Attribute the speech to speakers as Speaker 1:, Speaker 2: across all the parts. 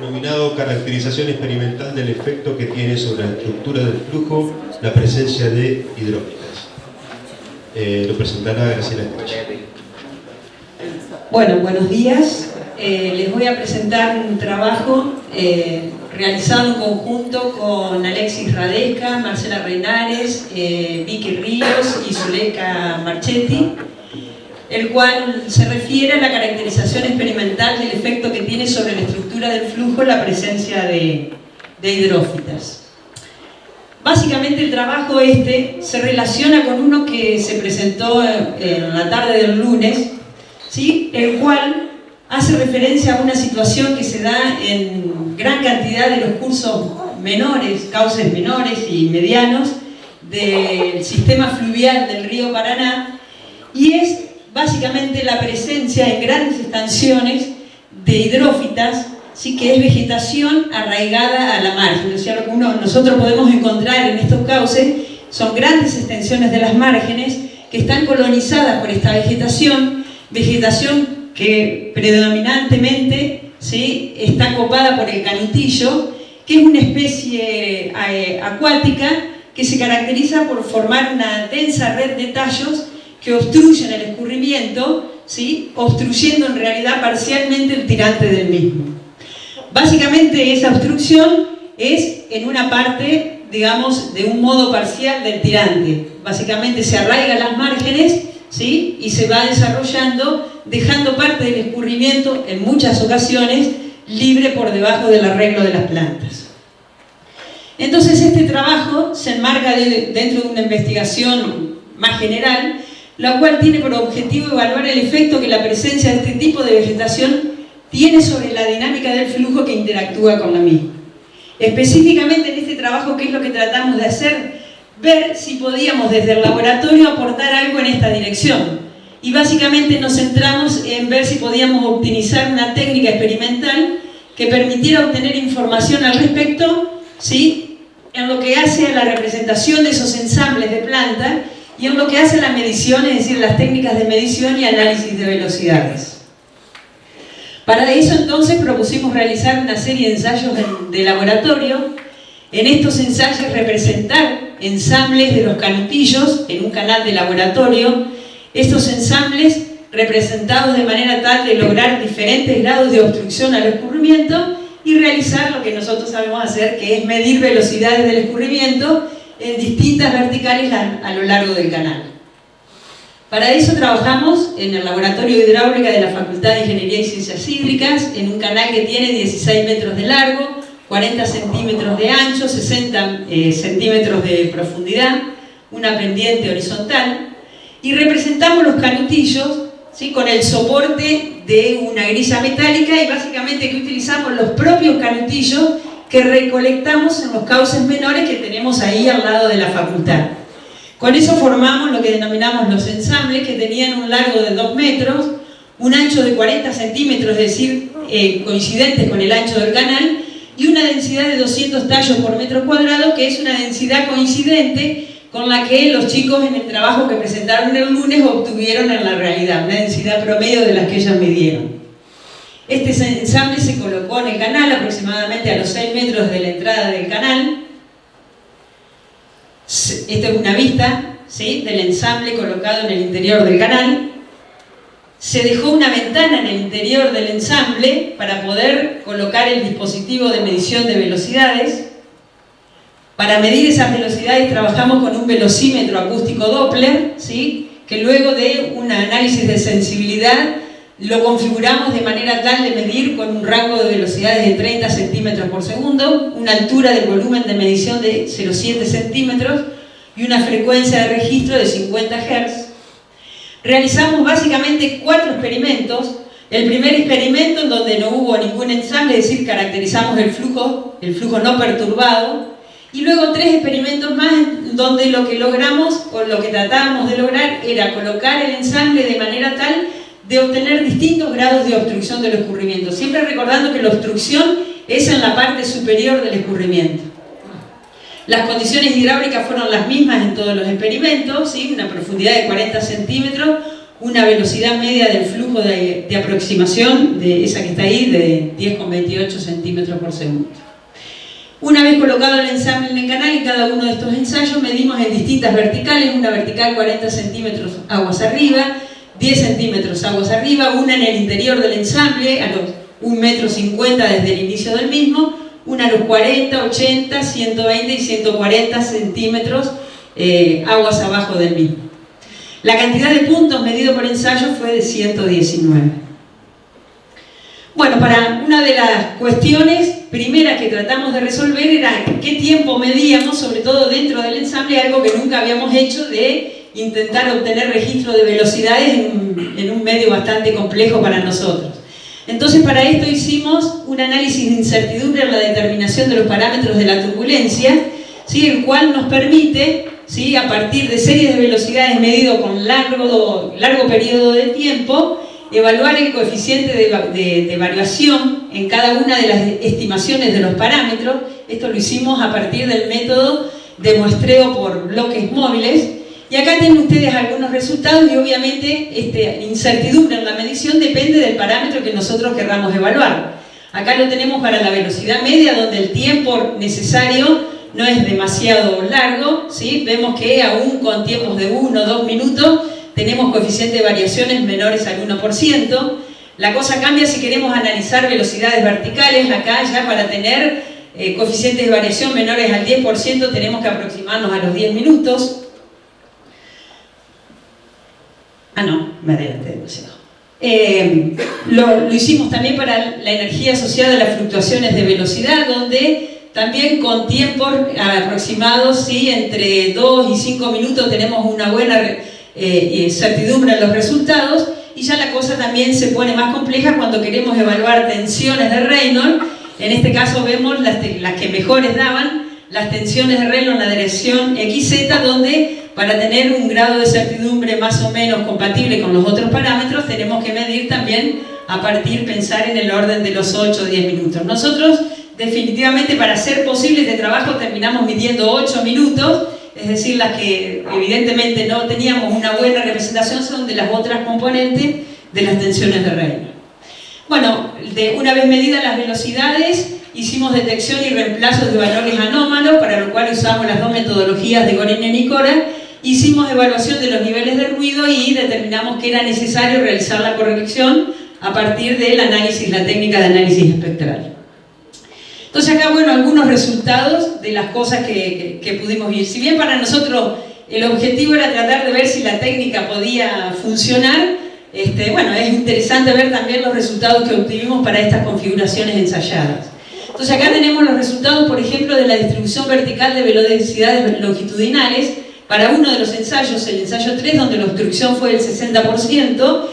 Speaker 1: denominado caracterización experimental del efecto que tiene sobre la estructura del flujo la presencia de hidrófitas. Lo presentará Graciela Espeche.
Speaker 2: Bueno, buenos días. Les voy a presentar un trabajo realizado en conjunto con Alexis Radesca, Marcela Reinares, Vicky Ríos y Zuleika Marchetti, el cual se refiere a la caracterización experimental del efecto que tiene sobre la estructura del flujo la presencia de hidrófitas. Básicamente el trabajo se relaciona con uno que se presentó en la tarde del lunes, ¿sí? El cual hace referencia a una situación que se da en gran cantidad de los cursos menores, cauces menores y medianos del sistema fluvial del río Paraná, y es básicamente la presencia en grandes extensiones de hidrófitas, ¿sí? Que es vegetación arraigada a la margen. O sea, lo que nosotros podemos encontrar en estos cauces son grandes extensiones de las márgenes que están colonizadas por esta vegetación que predominantemente, ¿sí? Está copada por el canutillo, que es una especie acuática que se caracteriza por formar una densa red de tallos que obstruyen el escurrimiento, ¿sí? Obstruyendo en realidad parcialmente el tirante del mismo. Básicamente esa obstrucción es en una parte, digamos, de un modo parcial del tirante. Básicamente se arraiga las márgenes, ¿sí? Y se va desarrollando, dejando parte del escurrimiento en muchas ocasiones libre por debajo del arreglo de las plantas. Entonces este trabajo se enmarca dentro de una investigación más general, la cual tiene por objetivo evaluar el efecto que la presencia de este tipo de vegetación tiene sobre la dinámica del flujo que interactúa con la misma. Específicamente en este trabajo, ¿qué es lo que tratamos de hacer? Ver si podíamos desde el laboratorio aportar algo en esta dirección. Y básicamente nos centramos en ver si podíamos optimizar una técnica experimental que permitiera obtener información al respecto, ¿sí? En lo que hace a la representación de esos ensambles de planta y en lo que hace a la medición, es decir, las técnicas de medición y análisis de velocidades. Para eso entonces propusimos realizar una serie de ensayos de laboratorio. En estos ensayos representar ensambles de los canutillos en un canal de laboratorio, estos ensambles representados de manera tal de lograr diferentes grados de obstrucción al escurrimiento y realizar lo que nosotros sabemos hacer, que es medir velocidades del escurrimiento en distintas verticales a lo largo del canal. Para eso trabajamos en el Laboratorio de Hidráulica de la Facultad de Ingeniería y Ciencias Hídricas, en un canal que tiene 16 metros de largo, 40 centímetros de ancho, 60 centímetros de profundidad, una pendiente horizontal, y representamos los canutillos, ¿sí? Con el soporte de una grilla metálica, y básicamente que utilizamos los propios canutillos que recolectamos en los cauces menores que tenemos ahí al lado de la facultad. Con eso formamos lo que denominamos los ensambles, que tenían un largo de 2 metros, un ancho de 40 centímetros, es decir, coincidentes con el ancho del canal, y una densidad de 200 tallos por metro cuadrado, que es una densidad coincidente con la que los chicos en el trabajo que presentaron el lunes obtuvieron en la realidad, una densidad promedio de las que ellos midieron. Este ensamble se colocó en el canal aproximadamente a los 6 metros de la entrada del canal. Esta es una vista, ¿sí? Del ensamble colocado en el interior del canal. Se dejó una ventana en el interior del ensamble para poder colocar el dispositivo de medición de velocidades. Para medir esas velocidades trabajamos con un velocímetro acústico Doppler, ¿sí? Que luego de un análisis de sensibilidad lo configuramos de manera tal de medir con un rango de velocidades de 30 centímetros por segundo, una altura del volumen de medición de 0,7 centímetros y una frecuencia de registro de 50 Hz. Realizamos básicamente 4 experimentos. El primer experimento, en donde no hubo ningún ensamble, es decir, caracterizamos el flujo no perturbado, y luego 3 experimentos más, donde lo que logramos, o lo que tratábamos de lograr, era colocar el ensamble de manera tal de obtener distintos grados de obstrucción del escurrimiento, siempre recordando que la obstrucción es en la parte superior del escurrimiento. Las condiciones hidráulicas fueron las mismas en todos los experimentos, ¿sí? Una profundidad de 40 centímetros, una velocidad media del flujo de aproximación, de esa que está ahí, de 10,28 centímetros por segundo. Una vez colocado el ensamble en el canal, en cada uno de estos ensayos medimos en distintas verticales, una vertical 40 centímetros aguas arriba, 10 centímetros aguas arriba, una en el interior del ensamble, a los 1,50 metros desde el inicio del mismo, una a los 40, 80, 120 y 140 centímetros aguas abajo del mismo. La cantidad de puntos medido por ensayo fue de 119. Bueno, para una de las cuestiones primeras que tratamos de resolver era qué tiempo medíamos, sobre todo dentro del ensamble, algo que nunca habíamos hecho, de intentar obtener registro de velocidades en un medio bastante complejo para nosotros. Entonces, para esto hicimos un análisis de incertidumbre en la determinación de los parámetros de la turbulencia, ¿sí?, el cual nos permite, ¿sí?, a partir de series de velocidades medido con largo periodo de tiempo, evaluar el coeficiente de variación en cada una de las estimaciones de los parámetros. Esto lo hicimos a partir del método de muestreo por bloques móviles. Y acá tienen ustedes algunos resultados y obviamente esta incertidumbre en la medición depende del parámetro que nosotros querramos evaluar. Acá lo tenemos para la velocidad media, donde el tiempo necesario no es demasiado largo, ¿sí? Vemos que aún con tiempos de 1 o 2 minutos tenemos coeficientes de variaciones menores al 1%. La cosa cambia si queremos analizar velocidades verticales. Acá ya para tener coeficientes de variación menores al 10% tenemos que aproximarnos a los 10 minutos. Me adelanté demasiado. Lo hicimos también para la energía asociada a las fluctuaciones de velocidad, donde también con tiempos aproximados, ¿sí?, entre 2 y 5 minutos tenemos una buena certidumbre en los resultados. Y ya la cosa también se pone más compleja cuando queremos evaluar tensiones de Reynolds. En este caso vemos las que mejores daban, las tensiones de Reynolds en la dirección XZ, donde para tener un grado de certidumbre más o menos compatible con los otros parámetros tenemos que medir también pensar en el orden de los 8 o 10 minutos. Nosotros definitivamente, para hacer posible este trabajo, terminamos midiendo 8 minutos, es decir, las que evidentemente no teníamos una buena representación son de las otras componentes de las tensiones de Reynolds. Bueno, una vez medidas las velocidades, hicimos detección y reemplazos de valores anómalos, para lo cual usamos las dos metodologías de Gorinen y Cora. Hicimos evaluación de los niveles de ruido y determinamos que era necesario realizar la corrección a partir del análisis, la técnica de análisis espectral. Entonces acá, bueno, algunos resultados de las cosas que pudimos ver. Si bien para nosotros el objetivo era tratar de ver si la técnica podía funcionar, bueno, es interesante ver también los resultados que obtuvimos para estas configuraciones ensayadas. Entonces acá tenemos los resultados, por ejemplo, de la distribución vertical de velocidades longitudinales para uno de los ensayos, el ensayo 3, donde la obstrucción fue del 60%.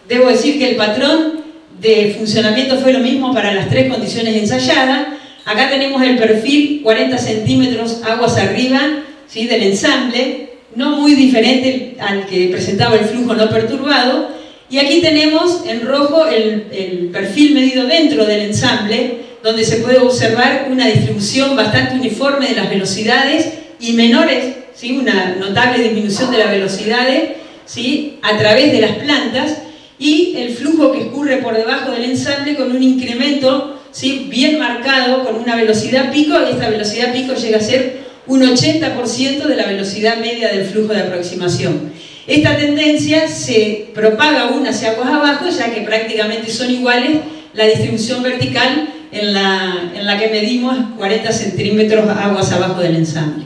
Speaker 2: Debo decir que el patrón de funcionamiento fue lo mismo para las tres condiciones ensayadas. Acá tenemos el perfil 40 centímetros aguas arriba, ¿sí?, del ensamble, no muy diferente al que presentaba el flujo no perturbado. Y aquí tenemos en rojo el perfil medido dentro del ensamble, donde se puede observar una distribución bastante uniforme de las velocidades y menores, ¿sí?, una notable disminución de las velocidades, ¿sí?, a través de las plantas, y el flujo que escurre por debajo del ensamble con un incremento, ¿sí?, bien marcado, con una velocidad pico, y esta velocidad pico llega a ser un 80% de la velocidad media del flujo de aproximación. Esta tendencia se propaga aún hacia aguas abajo, ya que prácticamente son iguales la distribución vertical en la que medimos 40 centímetros aguas abajo del ensamble.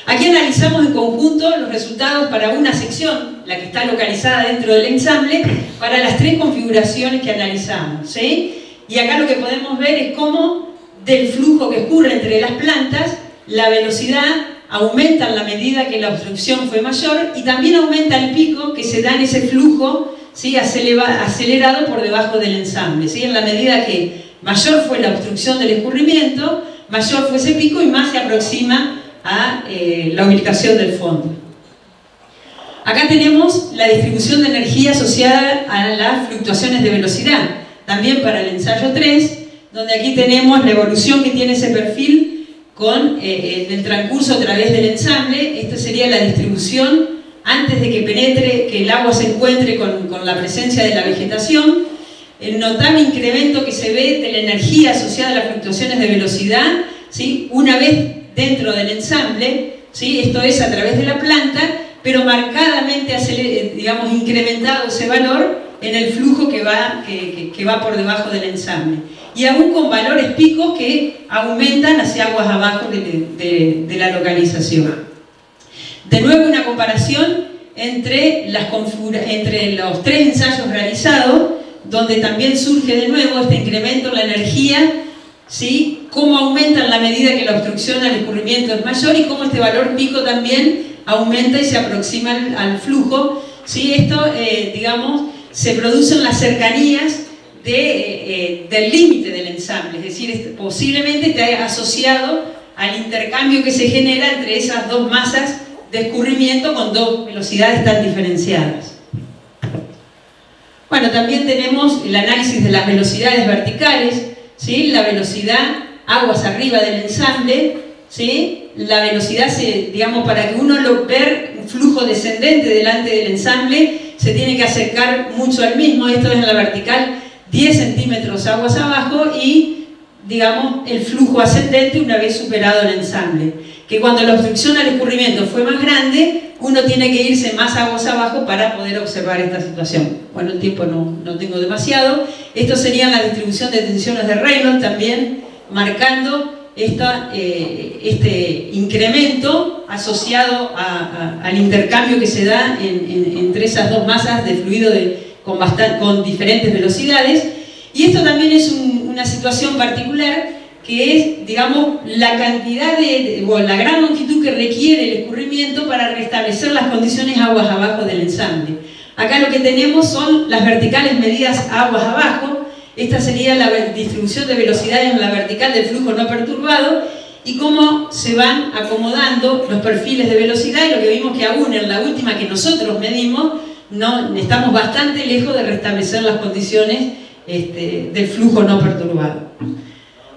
Speaker 2: Aquí analizamos en conjunto los resultados para una sección, la que está localizada dentro del ensamble, para las tres configuraciones que analizamos, ¿sí? Y acá lo que podemos ver es cómo del flujo que escurre entre las plantas, la velocidad aumenta en la medida que la obstrucción fue mayor, y también aumenta el pico que se da en ese flujo, ¿sí?, acelerado por debajo del ensamble, ¿sí? En la medida que mayor fue la obstrucción del escurrimiento, mayor fue ese pico y más se aproxima a la ubicación del fondo. Acá tenemos la distribución de energía asociada a las fluctuaciones de velocidad, también para el ensayo 3, donde aquí tenemos la evolución que tiene ese perfil con el transcurso a través del ensamble. Esta sería la distribución antes de que penetre, que el agua se encuentre con la presencia de la vegetación, el notable incremento que se ve de la energía asociada a las fluctuaciones de velocidad, ¿sí? Una vez dentro del ensamble, ¿sí? Esto es a través de la planta, pero marcadamente digamos, incrementado ese valor en el flujo que va por debajo del ensamble. Y aún con valores picos que aumentan hacia aguas abajo de la localización. De nuevo, una comparación entre los 3 ensayos realizados, donde también surge de nuevo este incremento en la energía, ¿sí? Cómo aumenta en la medida que la obstrucción al escurrimiento es mayor y cómo este valor pico también aumenta y se aproxima al flujo, ¿sí? Esto, digamos, se produce en las cercanías del límite del ensamble, es decir, posiblemente esté asociado al intercambio que se genera entre esas dos masas de escurrimiento con 2 velocidades tan diferenciadas. Bueno, también tenemos el análisis de las velocidades verticales, ¿sí? La velocidad aguas arriba del ensamble, ¿sí? La velocidad, digamos, para que uno lo vea un flujo descendente delante del ensamble, se tiene que acercar mucho al mismo. Esto es en la vertical 10 centímetros aguas abajo y, digamos, el flujo ascendente una vez superado el ensamble. Que cuando la obstrucción al escurrimiento fue más grande, uno tiene que irse más aguas abajo para poder observar esta situación. Bueno, el tiempo no tengo demasiado. Esto sería la distribución de tensiones de Reynolds también, marcando este incremento asociado al intercambio que se da entre esas dos masas de fluido con diferentes velocidades. Y esto también es una situación particular, que es, digamos, la cantidad o la gran longitud que requiere el escurrimiento para restablecer las condiciones aguas abajo del ensamble. Acá lo que tenemos son las verticales medidas aguas abajo. Esta sería la distribución de velocidades en la vertical del flujo no perturbado y cómo se van acomodando los perfiles de velocidad, y lo que vimos que aún en la última que nosotros medimos estamos bastante lejos de restablecer las condiciones del flujo no perturbado.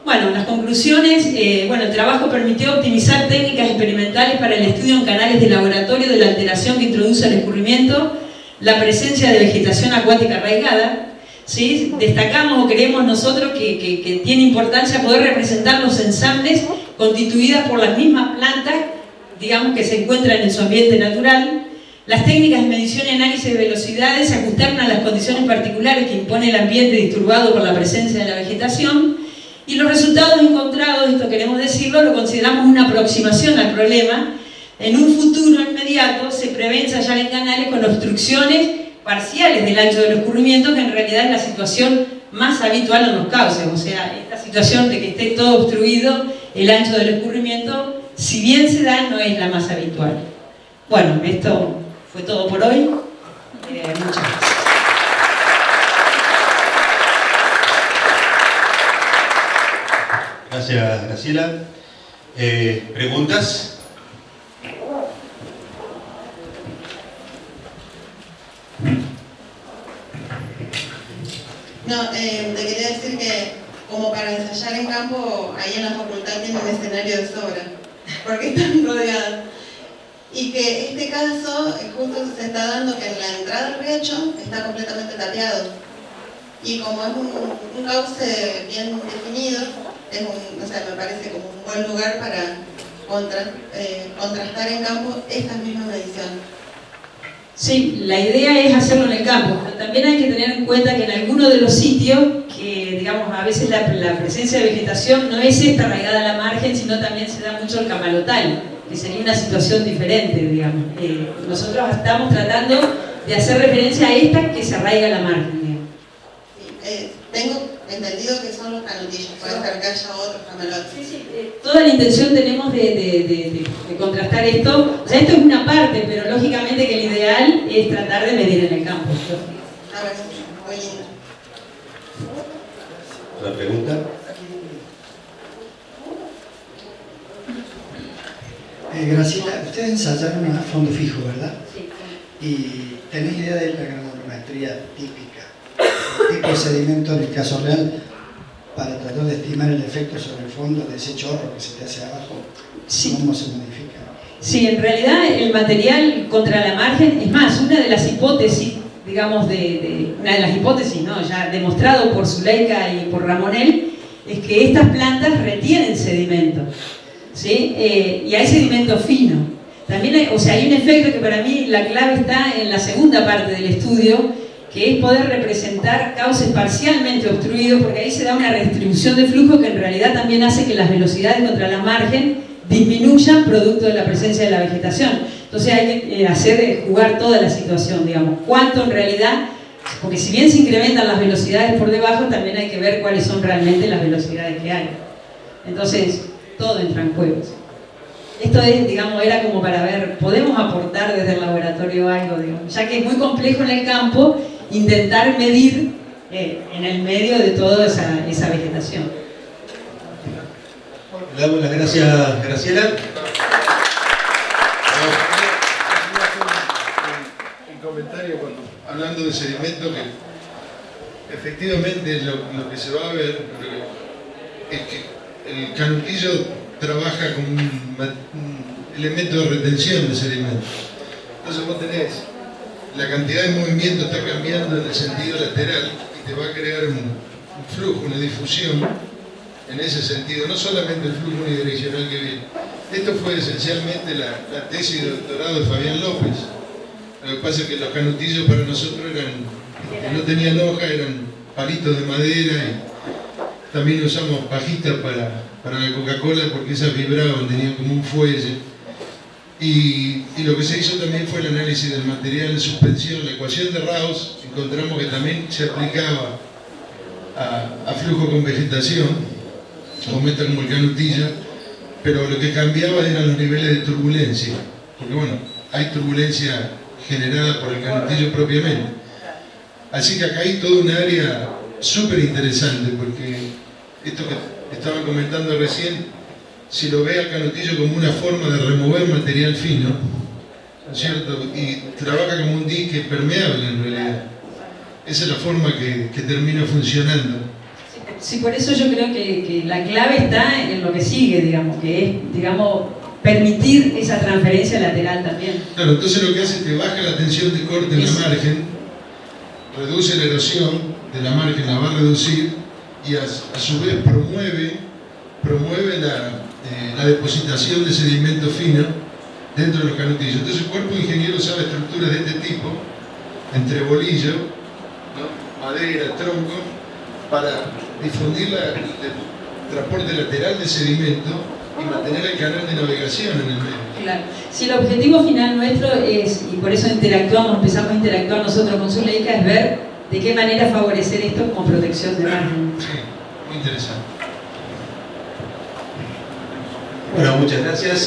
Speaker 2: Bueno, las conclusiones, el trabajo permitió optimizar técnicas experimentales para el estudio en canales de laboratorio de la alteración que introduce el escurrimiento, la presencia de vegetación acuática arraigada, ¿sí? Destacamos o creemos nosotros que tiene importancia poder representar los ensambles constituidas por las mismas plantas, digamos, que se encuentran en su ambiente natural. Las técnicas de medición y análisis de velocidades se ajustaron a las condiciones particulares que impone el ambiente disturbado por la presencia de la vegetación. Y los resultados encontrados, esto queremos decirlo, lo consideramos una aproximación al problema. En un futuro inmediato se prevé ensayar en canales con obstrucciones parciales del ancho del escurrimiento, que en realidad es la situación más habitual en los cauces. O sea, esta situación de que esté todo obstruido, el ancho del escurrimiento, si bien se da, no es la más habitual. Bueno, esto fue todo por hoy. Muchas gracias.
Speaker 1: Gracias, Graciela. ¿Preguntas?
Speaker 3: No, te quería decir que como para ensayar en campo, ahí en la facultad tienen un escenario de sobra, porque están rodeadas. Y que este caso justo se está dando que en la entrada del riacho está completamente tapiado. Y como es un cauce bien definido, me parece como un buen lugar para contrastar en campo estas mismas mediciones.
Speaker 2: Sí, la idea es hacerlo en el campo, pero también hay que tener en cuenta que en algunos de los sitios, que digamos a veces la presencia de vegetación no es esta arraigada a la margen, sino también se da mucho el camalotal, que sería una situación diferente, digamos. Nosotros estamos tratando de hacer referencia a esta que se arraiga a la margen, digamos.
Speaker 3: Sí, tengo entendido que son los canotillos, puede ser que haya otros camalotes.
Speaker 2: Sí, toda la intención tenemos de contrastar esto. O sea, esto es una parte, pero lógicamente que el ideal es tratar de medir en el campo.
Speaker 3: A ver, muy lindo.
Speaker 1: ¿Otra pregunta?
Speaker 4: Graciela, ustedes ensayaron a fondo fijo, ¿verdad?
Speaker 2: Sí.
Speaker 4: ¿Y tenés idea de la granulometría típica? ¿Qué procedimiento en el caso real para tratar de estimar el efecto sobre el fondo de ese chorro que se te hace abajo?
Speaker 2: Sí.
Speaker 4: ¿Cómo se modifica?
Speaker 2: Sí, en realidad el material contra la margen, es más, una de las hipótesis, digamos, una de las hipótesis, ¿no?, ya demostrado por Zuleika y por Ramonel, es que estas plantas retienen sedimento, ¿sí? Y hay sedimento fino. También hay un efecto que para mí la clave está en la segunda parte del estudio, que es poder representar cauces parcialmente obstruidos, porque ahí se da una redistribución de flujo que en realidad también hace que las velocidades contra la margen disminuyan producto de la presencia de la vegetación. Entonces hay que jugar toda la situación, digamos, cuánto en realidad, porque si bien se incrementan las velocidades por debajo, también hay que ver cuáles son realmente las velocidades que hay. Entonces, todo entra en juego. Esto es, digamos, era como para ver, podemos aportar desde el laboratorio algo, digamos, ya que es muy complejo en el campo intentar medir en el medio de toda esa vegetación.
Speaker 1: Le damos las gracias a Graciela.
Speaker 5: Un comentario hablando de sedimento, que efectivamente lo que se va a ver es que el canutillo trabaja con un elemento de retención de sedimento. Entonces vos tenés, la cantidad de movimiento está cambiando en el sentido lateral y te va a crear un flujo, una difusión en ese sentido, no solamente el flujo unidireccional que viene. Esto fue esencialmente la tesis de doctorado de Fabián López. Lo que pasa es que los canutillos para nosotros no tenían hoja, eran palitos de madera, y también usamos pajitas para la Coca-Cola porque esas vibraban, tenían como un fuelle. Y lo que se hizo también fue el análisis del material en suspensión. La ecuación de Raus encontramos que también se aplicaba a flujo con vegetación, aumenta como el canutillo, pero lo que cambiaba eran los niveles de turbulencia, porque bueno, hay turbulencia generada por el canutillo propiamente. Así que acá hay toda un área súper interesante, porque esto que estaban comentando recién, si lo ve al canutillo como una forma de remover material fino, ¿no es cierto?, y trabaja como un dique permeable en realidad. Esa es la forma que termina funcionando.
Speaker 2: Sí, por eso yo creo que la clave está en lo que sigue, digamos, que es, digamos, permitir esa transferencia lateral también.
Speaker 5: Claro, entonces lo que hace es que baja la tensión de corte en la margen, reduce la erosión de la margen, la va a reducir, y a su vez promueve la depositación de sedimento fino dentro de los canutillos. Entonces el cuerpo ingeniero sabe estructuras de este tipo, entre bolillo, ¿no?, madera, tronco, para difundir el transporte lateral de sedimento y mantener el canal de navegación en el medio.
Speaker 2: Claro. Si el objetivo final nuestro es, y por eso empezamos a interactuar nosotros con Zuleika, es ver de qué manera favorecer esto como protección de margen.
Speaker 5: Sí, muy interesante.
Speaker 1: Bueno, muchas gracias.